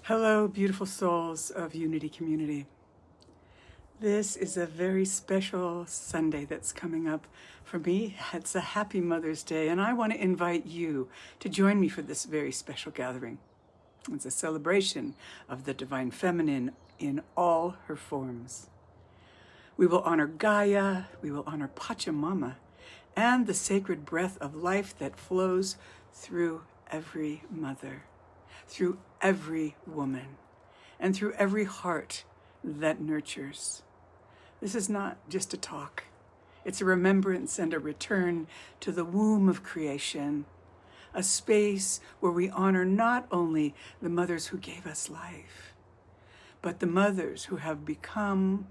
Hello, beautiful souls of Unity Community. This is a very special Sunday that's coming up for me. It's a happy Mother's Day, and I want to invite you to join me for this very special gathering. It's a celebration of the Divine Feminine in all her forms. We will honor Gaia, we will honor Pachamama, and the sacred breath of life that flows through every mother, through every woman, and through every heart that nurtures. This is not just a talk. It's a remembrance and a return to the womb of creation, a space where we honor not only the mothers who gave us life, but the mothers who have become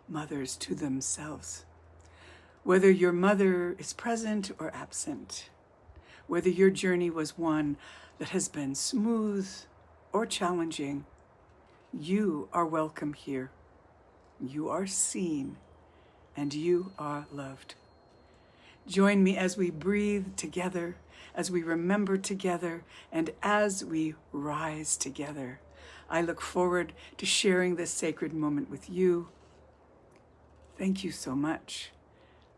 mothers to themselves. Whether your mother is present or absent, whether your journey was one that has been smooth or challenging, you are welcome here. You are seen and you are loved. Join me as we breathe together, as we remember together, and as we rise together. I look forward to sharing this sacred moment with you. Thank you so much.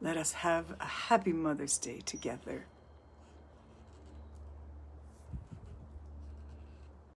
Let us have a happy Mother's Day together.